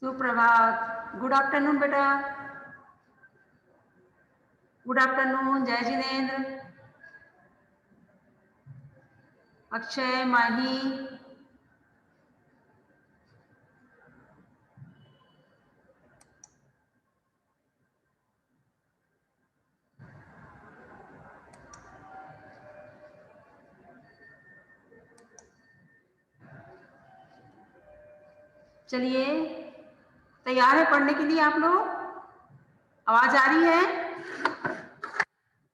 सुप्रभात। Good afternoon बेटा। Good afternoon. जय जिनेन्द्र, अक्षय, माही। चलिए, तैयार है पढ़ने के लिए आप लोग? आवाज आ रही है?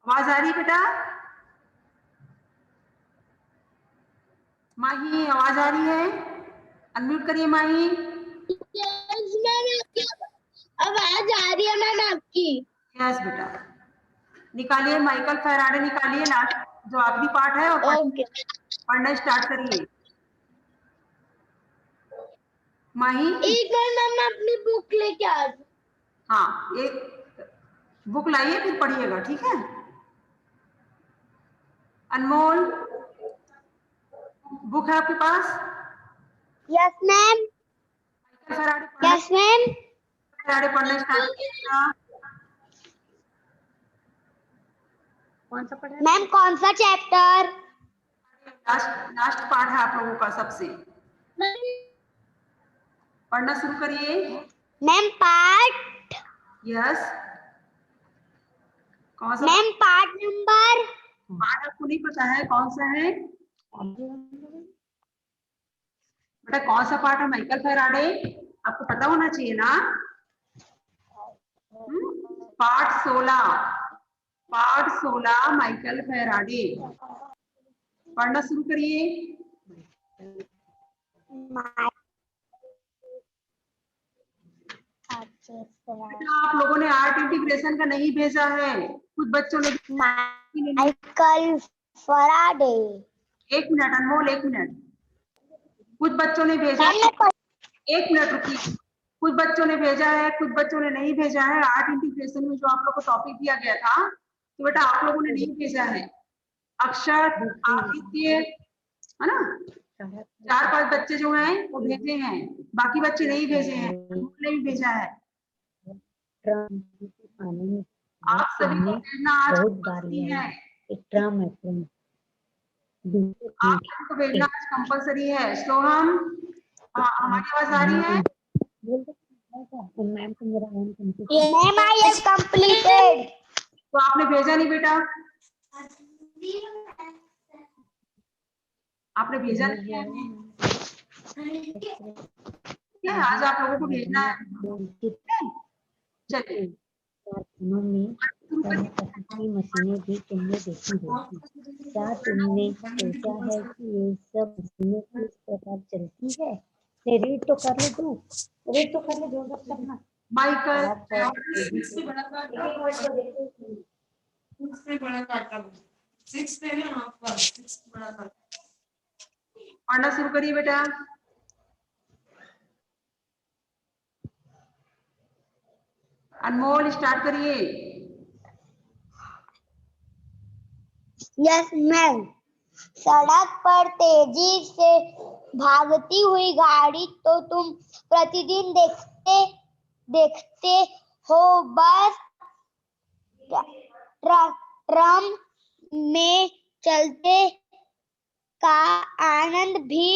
आवाज आ रही है बेटा? माही, आवाज आ रही है? अनम्यूट करिए माही। यस मैम, आपकी आवाज आ रही है मैम आपकी। यस बेटा। निकालिए माइकल फैराडे, निकालिए लास्ट जो आखिरी पार्ट है और पढ़ना स्टार्ट करिए। माही, एक बार मैम मैं अपनी बुक लेके आ रही हूँ। हाँ, एक बुक लाइए फिर पढ़िएगा, ठीक है? अनमोल, बुक है आपके पास? Yes ma'am. Yes ma'am. Faraday पढ़ना स्टार्ट कीजिएगा। कौन सा पढ़ा मैम? कौन सा चैप्टर? लास्ट पार्ट है आप लोगों का सबसे। पढ़ना शुरू करिए। Ma'am part. यस। कौन सा मैम पार्ट नंबर? पार्ट आपको नहीं पता है कौन सा है बेटा? कौन सा पार्ट है माइकल फैराडे? आपको पता होना चाहिए ना। Part 16, part 16 Michael Faraday. पढ़ना शुरू करिए। आप लोगों ने आर्ट इंटीग्रेशन का नहीं भेजा है, कुछ बच्चों ने। Michael Faraday. एक मिनट अनमोल, एक मिनट। कुछ बच्चों ने भेजा है, एक मिनट रुकिए। कुछ बच्चों ने भेजा है, कुछ बच्चों ने नहीं भेजा है। आर्ट इंटीग्रेशन में जो आप लोग को टॉपिक दिया गया था, तो बेटा आप लोगों ने नहीं भेजा है। अक्षर, आदित्य, है ना, 4-5 बच्चे जो हैं वो भेजे हैं, बाकी बच्चे नहीं भेजे हैं। उन्होंने भी भेजा है। आप सभी को भेजना आज कंपल्सरी है। आप सभी को भेजना आज कंपल्सरी है। सोहम, हमारी आवाज आ रही है? Ma'am I have completed. तो आपने भेजा नहीं बेटा? आपने भेजा नहीं है? आज आप लोगों को भेजना है। चलिए, मशीनें भी तुमने देखी होगी। क्या तुमने सोचा है कि ये सब मशीनें किस प्रकार चलती है? रीड तो कर ले तू, रीड तो कर ले, जो सब करना। माइकल, पढ़ना शुरू करिए बेटा। अनमोल स्टार्ट करिए। Yes ma'am. सड़क पर तेजी से भागती हुई गाड़ी तो तुम प्रतिदिन देखते हो, बस ट्रम में चलते का आनंद भी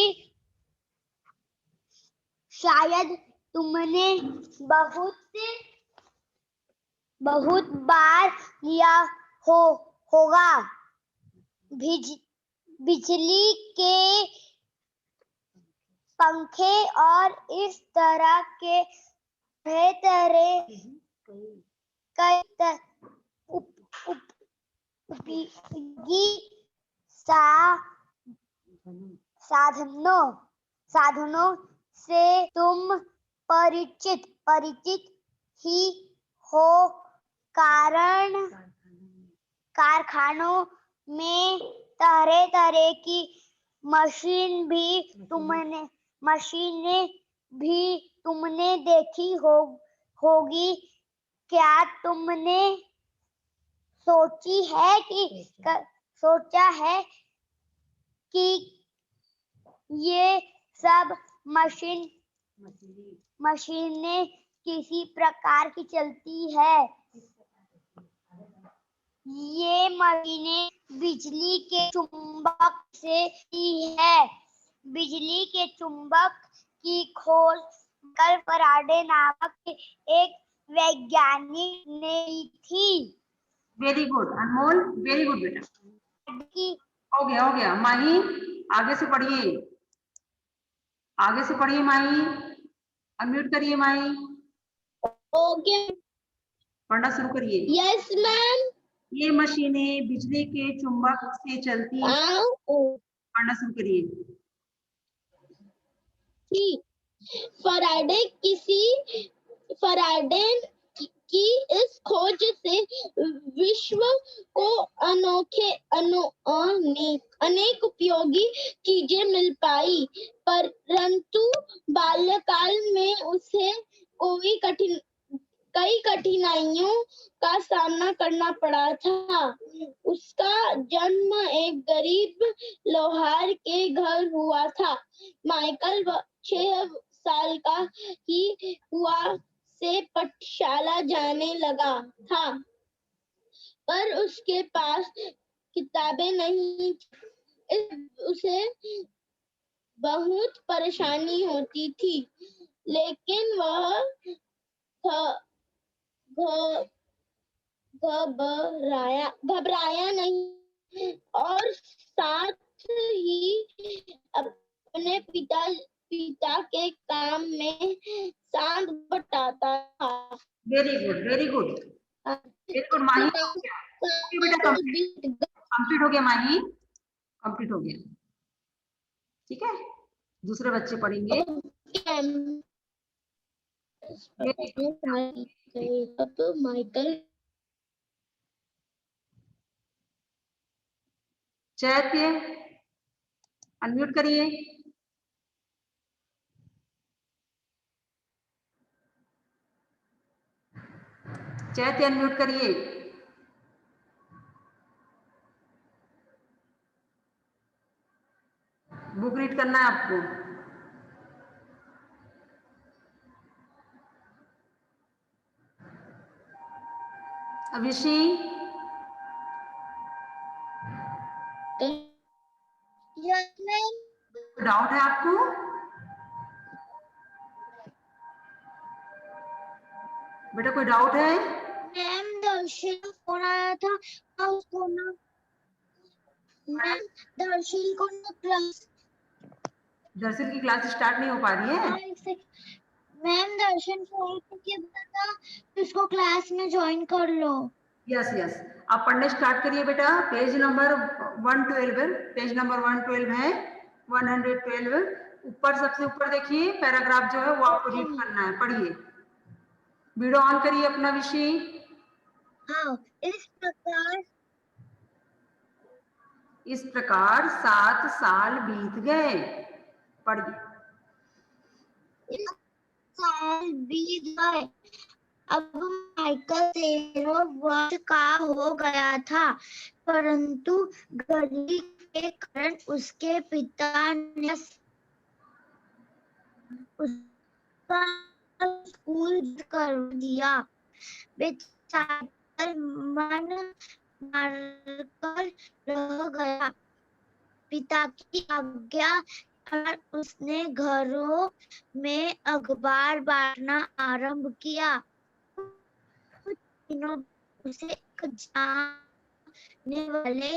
शायद तुमने बहुत बार लिया होगा। बिजली के पंखे और इस तरह के कई उपयोगी साधनों से तुम परिचित ही हो। कारखानों में तरह तरह की मशीनें भी तुमने देखी होगी। क्या तुमने सोचा है कि ये सब मशीन मशीनें किसी प्रकार की चलती है। ये मशीनें बिजली के चुंबक से चलती है। बिजली के चुंबक की खोज माइकल फैराडे नामक एक वैज्ञानिक ने की थी। वेरी गुड अनमोल, वेरी गुड बेटा। की हो गया माही, आगे से पढ़िए, आगे से पढ़िए माही, अनम्यूट करिए माही, हो गया। पढ़ना शुरू करिए। Yes ma'am. ये मशीनें बिजली के चुंबक से चलती हैं। पढ़ना शुरू करिए। फैराडे की इस खोज से विश्व को अनेक उपयोगी चीजें मिल पाई, परंतु बाल्यकाल में उसे कई कठिनाइयों का सामना करना पड़ा था। उसका जन्म एक गरीब लोहार के घर हुआ था। माइकल 6 साल का ही हुआ से पाठशाला जाने लगा था, पर उसके पास किताबें नहीं थी। उसे बहुत परेशानी होती थी, लेकिन वह घबराया नहीं और साथ ही अपने पिता के काम में साथ बटाता था। Very good very good very good Mahi, okay बेटा, कंप्लीट हो गया माही, कंप्लीट हो गया। ठीक है, दूसरे बच्चे पढ़ेंगे। माइकल चैत्य अनम्यूट करिए। चैत्य अनम्यूट करिए। बुक रीड करना है आपको। अभिषी, डाउट है आपको? बेटा कोई डाउट है? मैम दर्शन फोन आया था, उसको ना मैम दर्शन को ना क्लास, दर्शन की क्लास स्टार्ट नहीं हो पा रही है। मैम दर्शन फोन के बता उसको क्लास में ज्वाइन कर लो। यस यस, आप पढ़ने स्टार्ट करिए बेटा। पेज नंबर 112 है, पेज नंबर 112 है, 112 ऊपर, सबसे ऊपर देखिए पैराग्राफ जो है वो आपको रीड करना है। पढ़िए, वीडियो ऑन करिए अपना विषय। हाँ, इस प्रकार 7 साल बीत गए। पढ़िए। साल बीत गए। अब माइकल 13 वर्ष का हो गया था, परंतु गरीबी के कारण उसके पिता ने उसका स्कूल बंद कर दिया। बेचारा मन मारकर रह गया। पिता की आज्ञा पर उसने घरों में अखबार बांटना आरंभ किया। कुछ दिनों उसे एक जानने वाले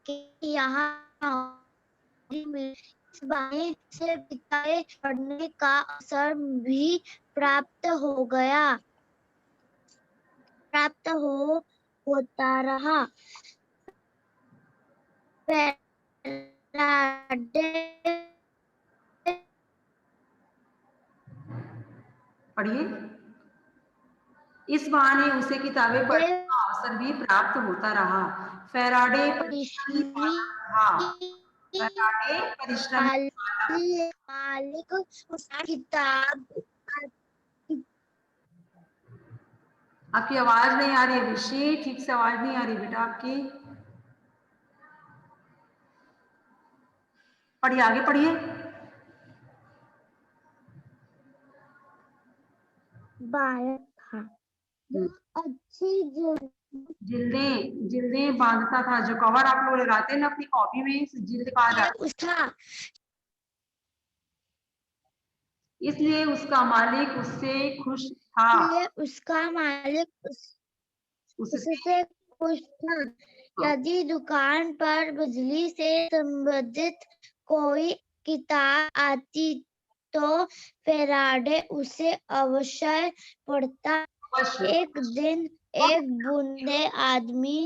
के यहाँ नौकरी मिली। इस बहाने से पिता के पढ़ने का अवसर भी प्राप्त होता रहा। पढ़िए। इस बहाने उसे किताबें पढ़ने का अवसर भी प्राप्त होता रहा। फैराडे परिश्रमी था। फैराडे परिश्रमी मालिक उसका किताब। आपकी आवाज नहीं आ रही है ऋषि, ठीक से आवाज नहीं आ रही बेटा आपकी। पढ़िए, आगे पढ़िए। बालक था। अच्छी जिल्दें जिल्दें बांधता था। जो कवर आप लोग लगाते हैं ना अपनी कॉपी में, इसे जिल्द कहा जाता है। उसका इसलिए उसका मालिक उससे खुश था। उसका मालिक उससे उससे खुश था। यदि दुकान पर बिजली से संबंधित कोई किताब आती तो फैराडे उसे अवश्य पढ़ता। एक दिन एक बूढ़े आदमी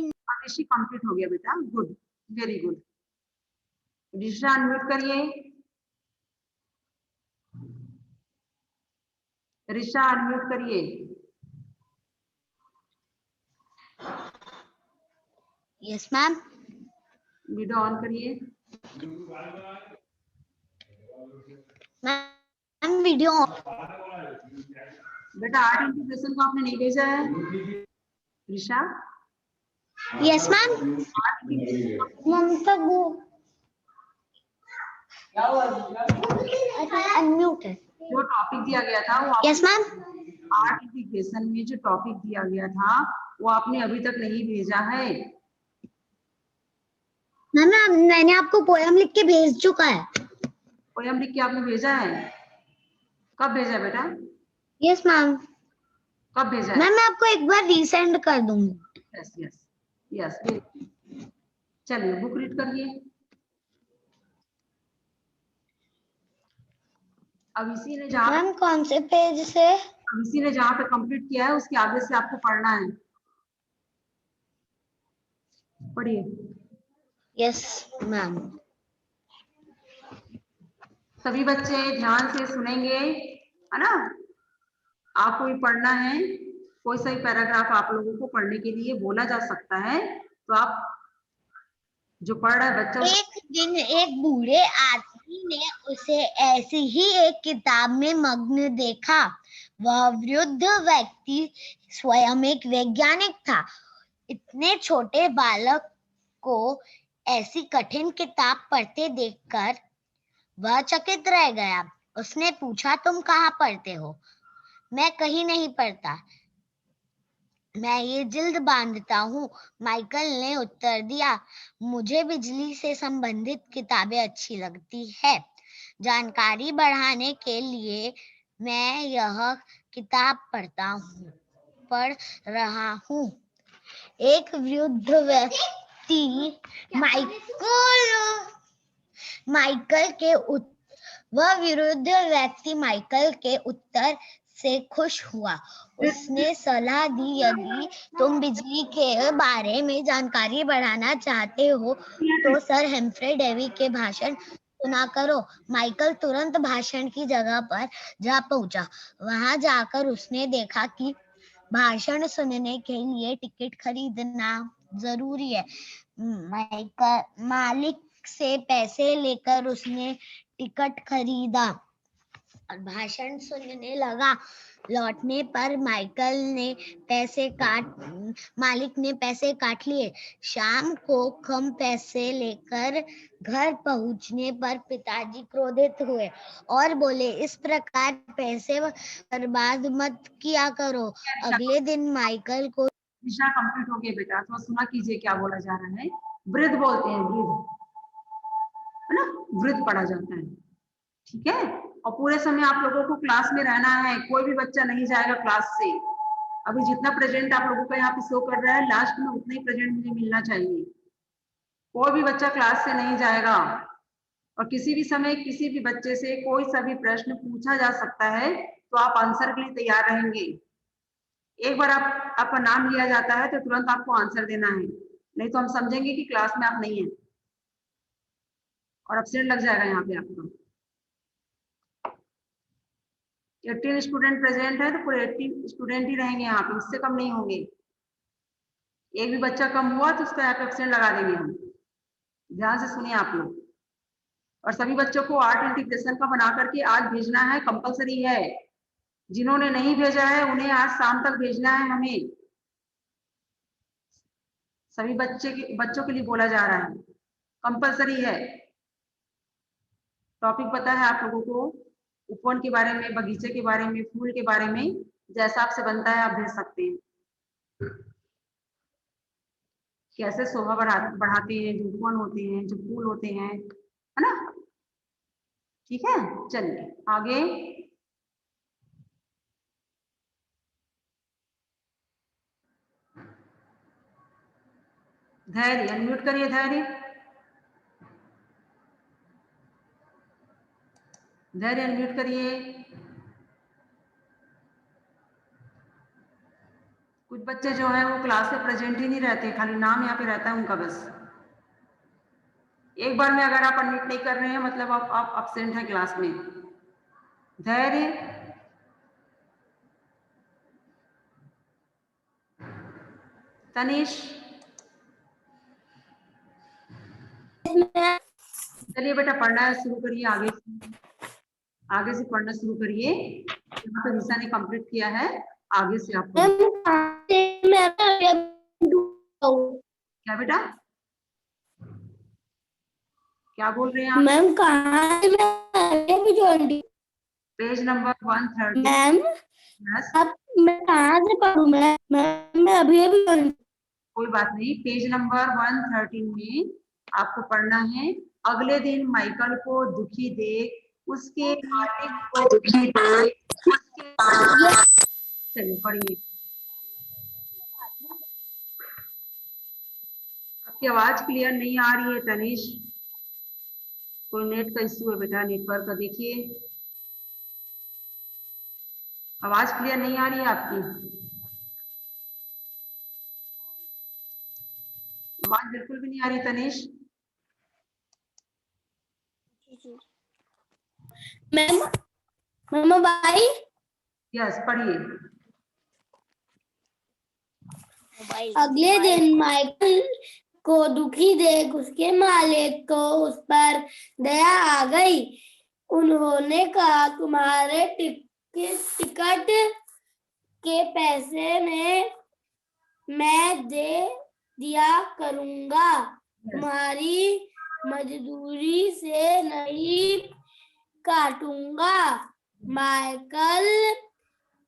ऋषि कंप्लीट हो गया बेटा, good, very good. Risha unmute करिए, ऋषा अनम्यूट करिए। Yes ma'am. वीडियो ऑन करिए। मैम वीडियो बेटा आर्ट इंटीग्रेशन को आपने नहीं भेजा है ऋषा? Yes ma'am. ममता वो अनम्यूट है। जो टॉपिक दिया गया था वो यस मैम। आर्ट इंटीग्रेशन में जो टॉपिक दिया गया था वो आपने अभी तक नहीं भेजा है। मैम मैंने आपको पोयम लिख के भेज चुका है। पोयम लिख के आपने भेजा है? कब भेजा है बेटा? Yes ma'am. कब भेजा है? मैम मैं आपको एक बार रीसेंड कर दूंगी। Yes yes yes. चलिए बुक रीड करिए। अब इसी ने जहाँ मैम कौन से पेज से? अब इसी ने जहाँ पे कंप्लीट किया है उसके आगे से आपको पढ़ना है। पढ़िए। Yes ma'am. सभी बच्चे ध्यान से सुनेंगे, है ना? आपको भी पढ़ना है। कोई सा भी पैराग्राफ आप लोगों को पढ़ने के लिए बोला जा सकता है, तो आप जो पढ़ रहा है बच्चा। एक दिन एक बूढ़े आदमी ने उसे ऐसी ही एक किताब में मग्न देखा। वह वृद्ध व्यक्ति स्वयं एक वैज्ञानिक था। इतने छोटे बालक को ऐसी कठिन किताब पढ़ते देखकर वह चकित रह गया। उसने पूछा, तुम कहाँ पढ़ते हो? मैं कहीं नहीं पढ़ता, मैं ये जिल्द बांधता हूँ, माइकल ने उत्तर दिया। मुझे बिजली से संबंधित किताबें अच्छी लगती है। जानकारी बढ़ाने के लिए मैं यह किताब पढ़ रहा हूँ। एक वृद्ध व्यक्ति माइकल के उत्तर से खुश हुआ। उसने सलाह दी, यदि तुम बिजली के बारे में जानकारी बढ़ाना चाहते हो तो सर हम्फ्रे डेवी के भाषण सुना करो। माइकल तुरंत भाषण की जगह पर जा पहुंचा। वहां जाकर उसने देखा कि भाषण सुनने के लिए टिकट खरीदना जरूरी है। मालिक से पैसे लेकर उसने टिकट खरीदा और भाषण सुनने लगा। लौटने पर मालिक ने पैसे काट लिए। शाम को कम पैसे लेकर घर पहुंचने पर पिताजी क्रोधित हुए और बोले, इस प्रकार पैसे बर्बाद मत किया करो। अगले दिन माइकल को विषय कंप्लीट हो गया बेटा, तो सुना कीजिए क्या बोला जा रहा है। वृद्ध बोलते हैं, वृद्ध, है ना? वृद्ध पढ़ा जाता है, ठीक है? और पूरे समय आप लोगों को क्लास में रहना है, कोई भी बच्चा नहीं जाएगा क्लास से। अभी जितना प्रेजेंट आप लोगों का यहाँ पे शो कर रहा है, लास्ट में उतना ही प्रेजेंट मुझे मिलना चाहिए। कोई भी बच्चा क्लास से नहीं जाएगा। और किसी भी समय किसी भी बच्चे से कोई सा भी प्रश्न पूछा जा सकता है, तो आप आंसर के लिए तैयार रहेंगे। एक बार आपका नाम लिया जाता है तो तुरंत आपको आंसर देना है, नहीं तो हम समझेंगे कि क्लास में आप नहीं है और एब्सेंट लग जाएगा यहाँ पे आपका। 18 स्टूडेंट प्रेजेंट है तो पूरे 18 स्टूडेंट ही रहेंगे यहाँ पे, उससे कम नहीं होंगे। एक भी बच्चा कम हुआ तो उसका यहाँ पे एब्सेंट लगा देंगे हम। ध्यान से सुनिए आप लोग। और सभी बच्चों को आर्ट इंटीग्रेशन का बना करके आज भेजना है, कंपलसरी है। जिन्होंने नहीं भेजा है उन्हें आज शाम तक भेजना है हमें। सभी बच्चों के लिए बोला जा रहा है, कंपलसरी है। टॉपिक पता है आप लोगों को, उपवन के बारे में, बगीचे के बारे में, फूल के बारे में, जैसा आपसे बनता है आप भेज सकते हैं। कैसे शोभा बढ़ाते हैं, जो उपवन होते हैं, जो फूल होते हैं, है ना। ठीक है, चलिए आगे। धैर्य, अनम्यूट करिए धैर्य। धैर्य अनम्यूट करिए। कुछ बच्चे जो है वो क्लास में प्रेजेंट ही नहीं रहते, खाली नाम यहाँ पे रहता है उनका बस। एक बार में अगर आप अनम्यूट नहीं कर रहे हैं मतलब आप अब्सेंट हैं क्लास में। धैर्य, तनिष, चलिए बेटा पढ़ना शुरू करिए, आगे से पढ़ना शुरू करिए। यहाँ पे निशा ने कंप्लीट किया है, आगे से आपको। क्या बेटा, क्या बोल रहे हैं आप? मैम कहाँ से मैं भी join? Page number 130। Ma'am yes, अब मैं कहाँ से पढ़ूँ? मैं अभी अभी ज्वाइन। कोई बात नहीं, पेज नंबर 113 में आपको पढ़ना है। अगले दिन माइकल को दुखी देख उसके मालिक को दुखी देख उसके। चलिए पढ़िए। आपकी आवाज क्लियर नहीं आ रही है तनिष, कोई नेट का इश्यू है बेटा, नेटवर्क का देखिए। आवाज क्लियर नहीं आ रही है आपकी, आवाज बिल्कुल भी नहीं आ रही तनिष। मैम मैम भाई यस, पढ़िए। अगले दिन माइकल को दुखी देख उसके मालिक को उस पर दया आ गई। उन्होंने कहा तुम्हारे टिकट के पैसे मैं दे दिया करूंगा, तुम्हारी मजदूरी से नहीं काटूंगा। माइकल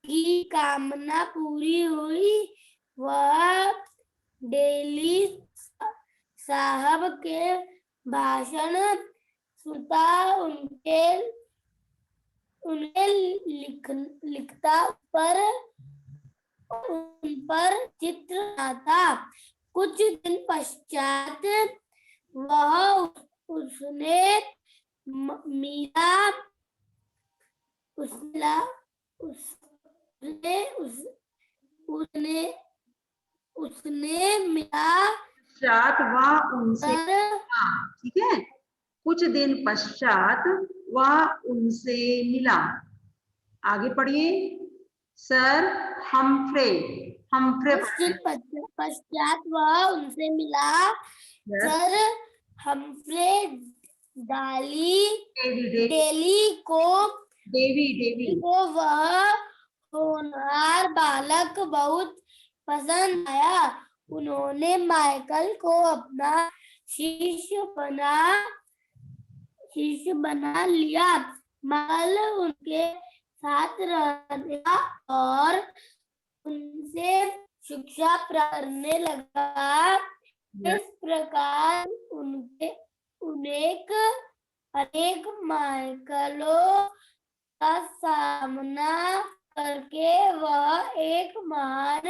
की कामना पूरी हुई। वह डेली साहब के भाषण सुनता, उनके लिखता उन पर चित्र आता। कुछ दिन पश्चात वह उसने मिला पश्चात वह उनसे, ठीक है, कुछ दिन पश्चात वह उनसे मिला। आगे पढ़िए। सर हम्फ्रे पश्चात वह उनसे मिला। सर हम्फ्रे डेली को वह होनहार बालक बहुत पसंद आया। उन्होंने माइकल को अपना शिष्य बना लिया। माइकल उनके साथ रहने और उनसे शिक्षा प्राप्त करने लगा। इस प्रकार अनेक माइकलों का सामना करके वह एक महान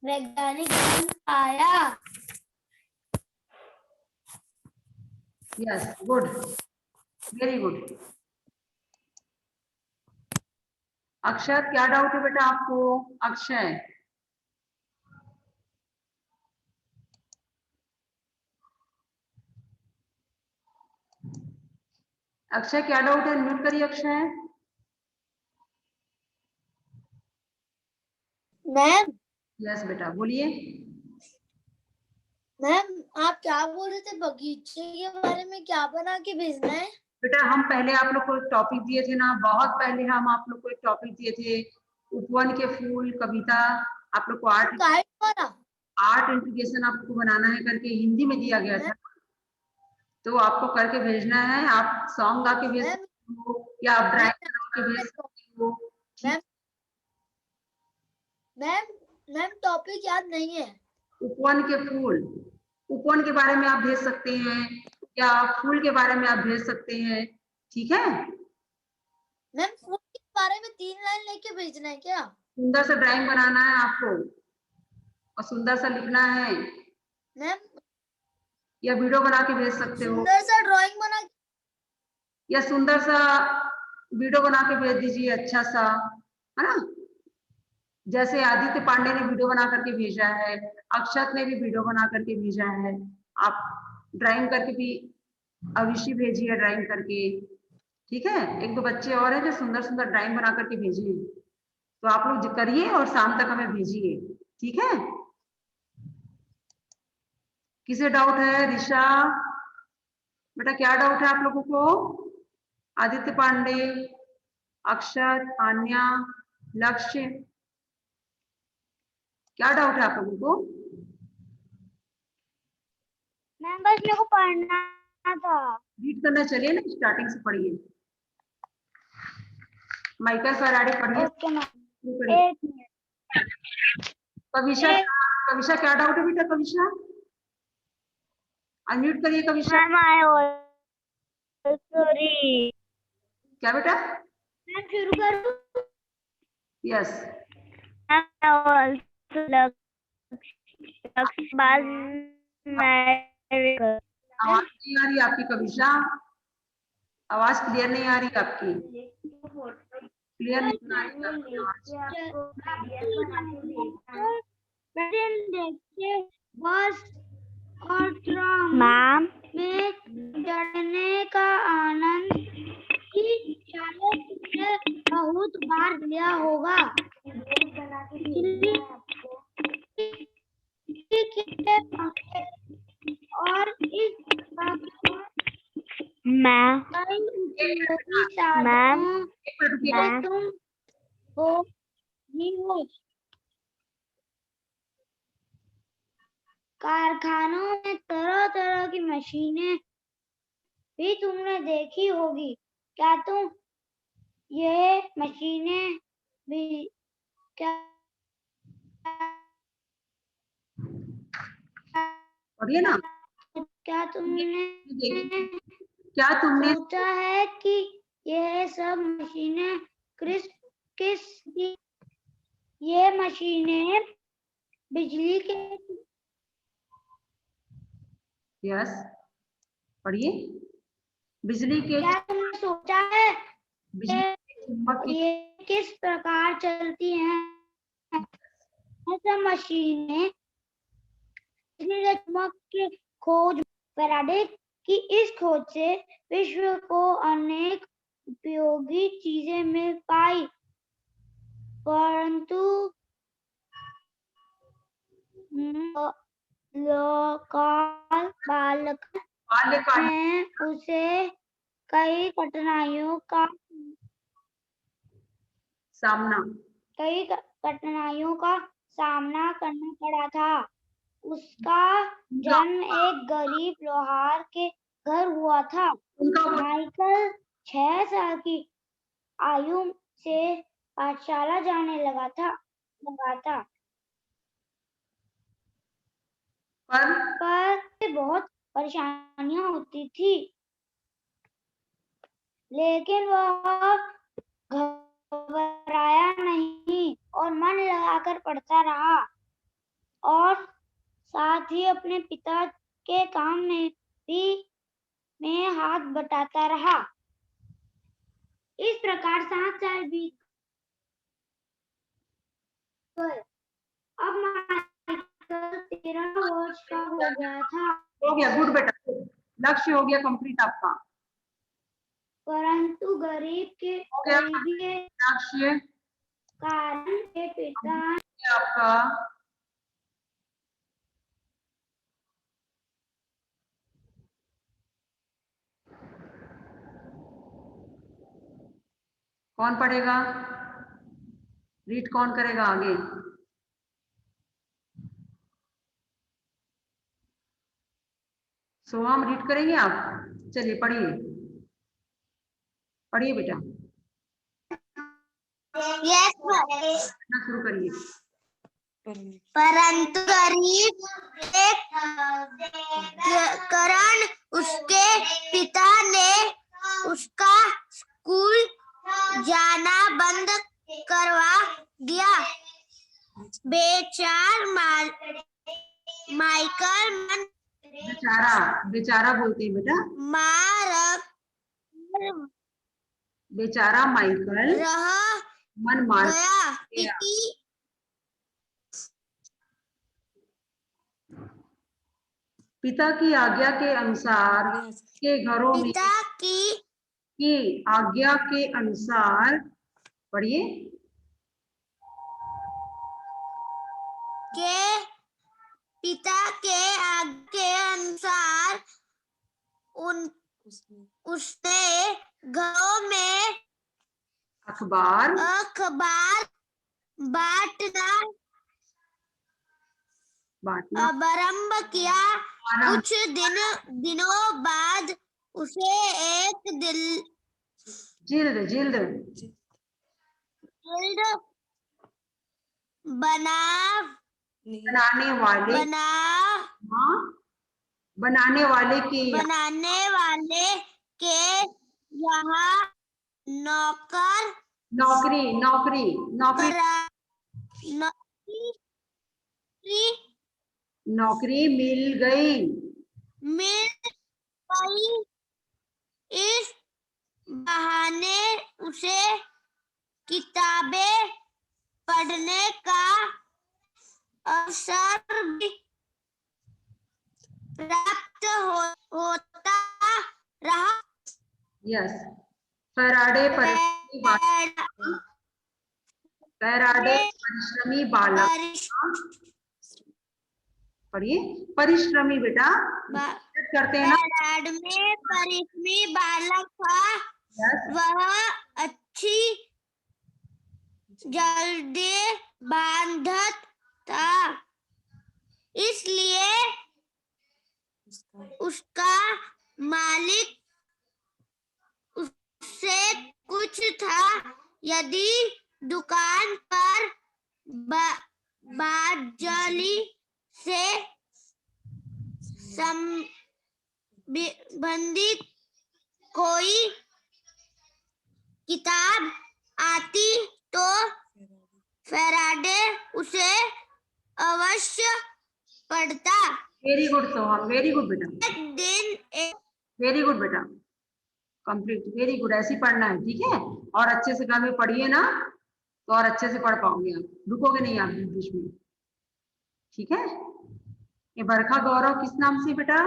वैज्ञानिक बन आया। Yes, good, very good. Akshay, क्या डाउट है बेटा आपको? अक्षय, अक्षय क्या डाउट है? म्यूट करिए अक्षय। मैम, यस बेटा बोलिए। मैम आप क्या बोल रहे थे? बगीचे के बारे में क्या बना के भेजना है? बेटा हम पहले आप लोग को एक टॉपिक दिए थे ना, बहुत पहले हम आप लोग को एक टॉपिक दिए थे, उपवन के फूल, कविता। आप लोग को आर्ट इंटीग्रेशन आपको बनाना है करके हिंदी में दिया गया था, तो आपको करके भेजना है। आप सॉन्ग गा के भेज सकते हो या आप ड्राइंग बना के भेज सकते हो। मैम टॉपिक याद नहीं है। उपवन के फूल, उपवन के बारे में आप भेज सकते हैं या फूल के बारे में आप भेज सकते हैं, ठीक है। मैम फूल के बारे में 3 लाइन लेके भेजना है क्या? सुंदर सा ड्राइंग बनाना है आपको और सुंदर सा लिखना है, मैम या वीडियो बना के भेज सकते हो, सुंदर सा ड्राइंग बना या सुंदर सा वीडियो बना के भेज दीजिए, अच्छा सा, है ना। जैसे आदित्य पांडे ने वीडियो बना करके भेजा है, अक्षत ने भी वीडियो बना करके भेजा है, आप ड्राइंग करके भी अविशी भेजिए ड्राइंग करके, ठीक है। 1-2 बच्चे और हैं जो सुंदर सुंदर ड्राइंग बना करके भेजिए, तो आप लोग करिए और शाम तक हमें भेजिए, ठीक है। किसे डाउट है? ऋषा बेटा क्या डाउट है आप लोगों को? आदित्य पांडे, अक्षत, आन्या, लक्ष्य, क्या डाउट है आप लोगों को? मैम बस मेरे को पढ़ना था। रीड करना, चलिए ना स्टार्टिंग से पढ़िए। माइकल फराडे पढ़िए। ओके मैम, शुरू करिए। 1 मिनट। कविशा, कविशा क्या डाउट है बेटा? कविशा अनम्यूट करिए। कविशा मैम आई सॉरी। क्या बेटा? मैम शुरू करूं? यस। आवाज नहीं आ रही आपकी कविशा, आवाज क्लियर नहीं आ रही आपकी, क्लियर नहीं आ रही आपकी आवाज। मैम में चढ़ने का आनंद की शायद तुमने बहुत बार लिया होगा। और इस मैम तुम हो ही हो। कारखानों में तरह तरह की मशीनें भी तुमने देखी होगी। क्या तुम ये मशीनें भी पढ़िए ना। क्या तुमने सोचा है कि यह सब मशीनें ये मशीनें बिजली के यस पढ़िए। बिजली के क्या तुमने सोचा है बिजली के चुंबक की ये किस प्रकार चलती हैं? ऐसा मशीनें चुंबक की खोज फैराडे की इस खोज से विश्व को अनेक उपयोगी चीजें मिल पाई, परंतु बाल्यकाल ने उसे कई कठिनाइयों का सामना करना पड़ा था। उसका जन्म एक गरीब लोहार के घर हुआ था। माइकल 6 साल की आयु से पाठशाला जाने लगा था पर बहुत परेशानियां होती थी, लेकिन वह घबराया नहीं और मन लगाकर पढ़ता रहा और साथ ही अपने पिता के काम में हाथ बटाता रहा। इस प्रकार 7 साल बीत गए। अब माइकल 13 वर्ष का हो गया था। हो गया, गुड बेटा, लक्ष्य हो गया कंप्लीट आपका। परंतु गरीब के गरीबी के लक्ष्य कारण के पिता आपका कौन पढ़ेगा? रीड कौन करेगा आगे? सोहम रीड करेंगे आप? चलिए पढ़िए, पढ़िए बेटा, यस शुरू करिए। परंतु गरीब के कारण उसके पिता ने उसका स्कूल जाना बंद करवा दिया। माइकल मन बेचारा, बेचारा बोलते हैं बेटा, मार बेचारा माइकल रह मन मार गया। पिता की आज्ञा के अनुसार के घरों में, पिता की आज्ञा के अनुसार, पढ़िए, के पिता के आज्ञा के अनुसार उसने घरों में अखबार बांटना आरंभ किया। कुछ दिनों बाद उसे एक जिल्द बनाने वाले के यहाँ नौकरी मिल गई। इस बहाने उसे किताबें पढ़ने का अवसर भी प्राप्त होता रहा। यस, फैराडे परिश्रमी बालक, पढ़िए, परिश्रमी बेटा करते हैं ना, परिश्रमी बालक था। वह अच्छी जल्दी बांधत था, इसलिए उसका मालिक उससे कुछ था। यदि दुकान पर बाजाली से संबंधित कोई किताब आती तो फैराडे उसे अवश्य पढ़ता। वेरी गुड सोहम, वेरी गुड बेटा, वेरी गुड बेटा, कंप्लीट, वेरी गुड, ऐसे ही पढ़ना है, ठीक है। और अच्छे से घर में पढ़िए ना, तो और अच्छे से पढ़ पाओगे आप, रुकोगे नहीं आप बीच में, ठीक है। ये बरखा गौरव किस नाम से बेटा,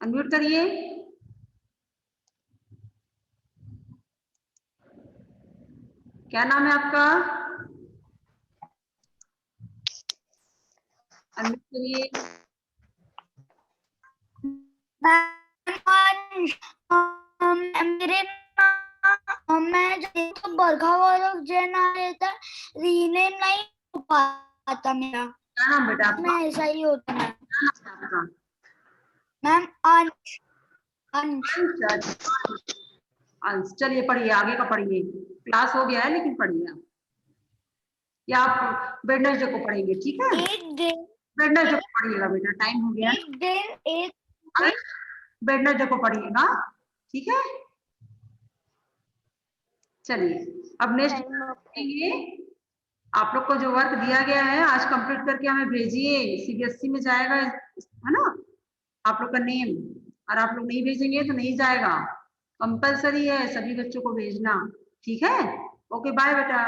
अनम्यूट करिए। क्या नाम है आपका, अनम्यूट करिए। मेरे मैं तो बरखा गौरव जैन आ रहता, रीनेम नहीं हो पाता मेरा। क्या नाम बेटा आपका, मैं ऐसा ही होता है आपका मैम। अंश। अंश, चलिए पढ़िए, आगे का पढ़िए, क्लास हो गया है लेकिन पढ़िए आप, या आप वेडनेसडे को पढ़ेंगे, ठीक है। एक दिन वेडनेसडे को पढ़िएगा बेटा, टाइम हो गया, वेडनेसडे को पढ़िएगा, ठीक है। चलिए अब नेक्स्ट पढ़ेंगे। आप लोग को जो वर्क दिया गया है आज कंप्लीट करके हमें भेजिए, सीबीएसई में जाएगा, है ना, आप लोग का नेम, और आप लोग नहीं भेजेंगे तो नहीं जाएगा, कंपलसरी है सभी बच्चों को भेजना, ठीक है। ओके, बाय बेटा।